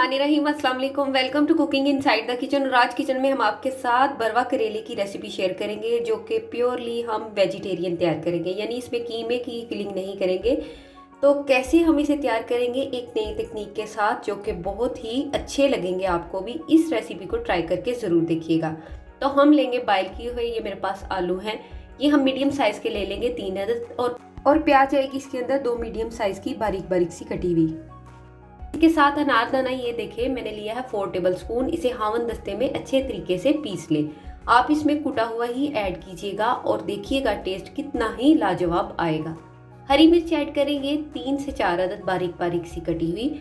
बिस्मिल्लाहिर्रहमानिर्रहीम, अस्सलाम वालेकुम। Welcome to cooking inside the kitchen. और आज किचन में हम आपके साथ बरवा करेले की रेसिपी शेयर करेंगे, जो कि प्योरली हम वेजिटेरियन तैयार करेंगे, यानी इसमें कीमे की फिलिंग नहीं करेंगे। तो कैसे हम इसे तैयार करेंगे एक नई तकनीक के साथ, जो कि बहुत ही अच्छे लगेंगे आपको भी। इस रेसिपी को ट्राई करके ज़रूर देखिएगा। तो हम लेंगे बॉयल किए हुए, ये मेरे पास आलू हैं, ये हम मीडियम साइज़ के ले लेंगे 3 अदद। और प्याज आएगी इसके अंदर 2 मीडियम साइज़ की बारीक बारीक सी कटी हुई। इसके साथ अनारदाना ये देखिए मैंने लिया है 4 टेबल स्पून। इसे हावन दस्ते में अच्छे तरीके से पीस ले। आप इसमें कुटा हुआ ही ऐड कीजिएगा और देखिएगा टेस्ट कितना ही लाजवाब आएगा। हरी मिर्च ऐड करेंगे 3 से 4 अदद बारीक बारीक सी कटी हुई।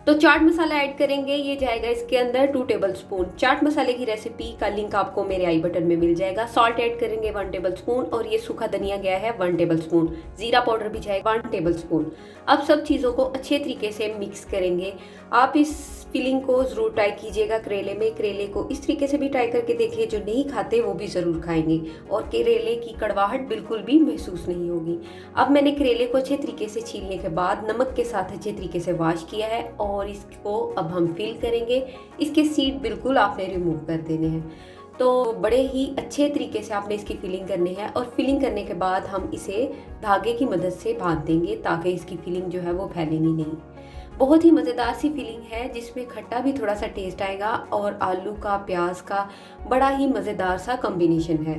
तो चाट मसाला ऐड करेंगे, ये जाएगा इसके अंदर 2 टेबल स्पून। चाट मसाले की रेसिपी का लिंक आपको मेरे आई बटन में मिल जाएगा। सॉल्ट ऐड करेंगे 1 टेबल स्पून, और ये सूखा धनिया गया है 1 टेबल स्पून। जीरा पाउडर भी जाएगा 1 टेबल स्पून। अब सब चीज़ों को अच्छे तरीके से मिक्स करेंगे। आप इस फिलिंग को ज़रूर ट्राई कीजिएगा करेले में। करेले को इस तरीके से भी ट्राई करके देखिए, जो नहीं खाते वो भी ज़रूर खाएंगे और करेले की कड़वाहट बिल्कुल भी महसूस नहीं होगी। अब मैंने करेले को अच्छे तरीके से छीलने के बाद नमक के साथ अच्छे तरीके से वॉश किया है, और इसको अब हम फिल करेंगे। इसके सीड बिल्कुल आपने रिमूव कर देने हैं। तो बड़े ही अच्छे तरीके से आपने इसकी फिलिंग करनी है, और फिलिंग करने के बाद हम इसे धागे की मदद से बांध देंगे, ताकि इसकी फिलिंग जो है वो फैलेगी नहीं। बहुत ही मज़ेदार सी फीलिंग है, जिसमें खट्टा भी थोड़ा सा टेस्ट आएगा और आलू का प्याज का बड़ा ही मज़ेदार सा कॉम्बिनेशन है।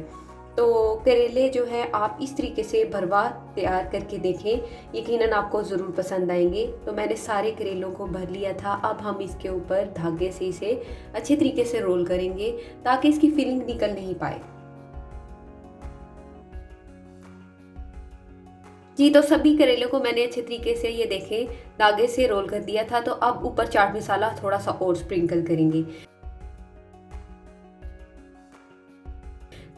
तो करेले जो है आप इस तरीके से भरवा तैयार करके देखें, यकीनन आपको ज़रूर पसंद आएंगे। तो मैंने सारे करेलों को भर लिया था। अब हम इसके ऊपर धागे से इसे अच्छे तरीके से रोल करेंगे, ताकि इसकी फीलिंग निकल नहीं पाए। जी, तो सभी करेलों को मैंने अच्छे तरीके से ये देखें धागे से रोल कर दिया था। तो अब ऊपर चाट मसाला थोड़ा सा और स्प्रिंकल करेंगे।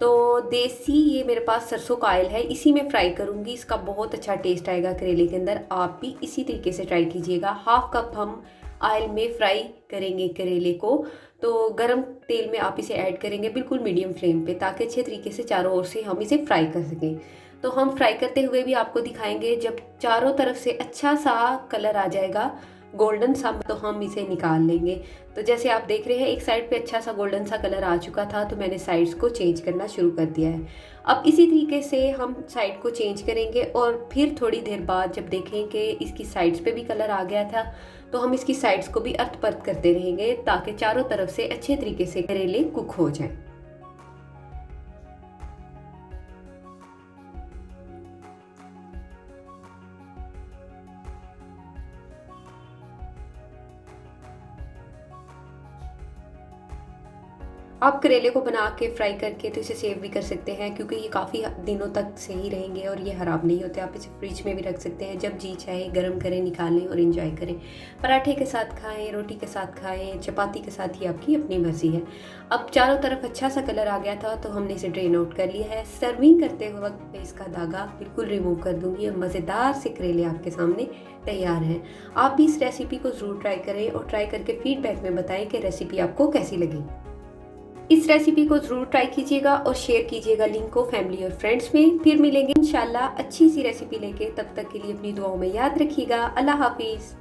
तो देसी ये मेरे पास सरसों का ऑयल है, इसी में फ्राई करूंगी। इसका बहुत अच्छा टेस्ट आएगा करेले के अंदर। आप भी इसी तरीके से ट्राई कीजिएगा। 1/2 कप हम ऑयल में फ्राई करेंगे करेले को। तो गरम तेल में आप इसे ऐड करेंगे बिल्कुल मीडियम फ्लेम पे, ताकि अच्छे तरीके से चारों ओर से हम इसे फ्राई कर सकें। तो हम फ्राई करते हुए भी आपको दिखाएंगे। जब चारों तरफ से अच्छा सा कलर आ जाएगा गोल्डन सा, तो हम इसे निकाल लेंगे। तो जैसे आप देख रहे हैं एक साइड पे अच्छा सा गोल्डन सा कलर आ चुका था, तो मैंने साइड्स को चेंज करना शुरू कर दिया है। अब इसी तरीके से हम साइड को चेंज करेंगे, और फिर थोड़ी देर बाद जब देखें कि इसकी साइड्स पे भी कलर आ गया था, तो हम इसकी साइड्स को भी अर्थ परत करते रहेंगे, ताकि चारों तरफ से अच्छे तरीके से करेले कुक हो जाए। आप करेले को बना के फ्राई करके तो इसे सेव भी कर सकते हैं, क्योंकि ये काफ़ी दिनों तक सही रहेंगे और ये ख़राब नहीं होते। आप इसे फ्रिज में भी रख सकते हैं, जब जी चाहे गर्म करें, निकालें और इंजॉय करें। पराठे के साथ खाएं, रोटी के साथ खाएं, चपाती के साथ, ही आपकी अपनी मर्जी है। अब चारों तरफ अच्छा सा कलर आ गया था, तो हमने इसे ड्रेन आउट कर लिया है। सर्विंग करते हुए वक्त मैं इसका धागा बिल्कुल रिमूव कर दूँगी, और मज़ेदार से करेले आपके सामने तैयार हैं। आप भी इस रेसिपी को ज़रूर ट्राई करें, और ट्राई करके फीडबैक में बताएं कि रेसिपी आपको कैसी लगी। इस रेसिपी को ज़रूर ट्राई कीजिएगा और शेयर कीजिएगा लिंक को फैमिली और फ्रेंड्स में। फिर मिलेंगे इंशाल्लाह अच्छी सी रेसिपी लेके। तब तक के लिए अपनी दुआओं में याद रखिएगा। अल्लाह हाफिज़।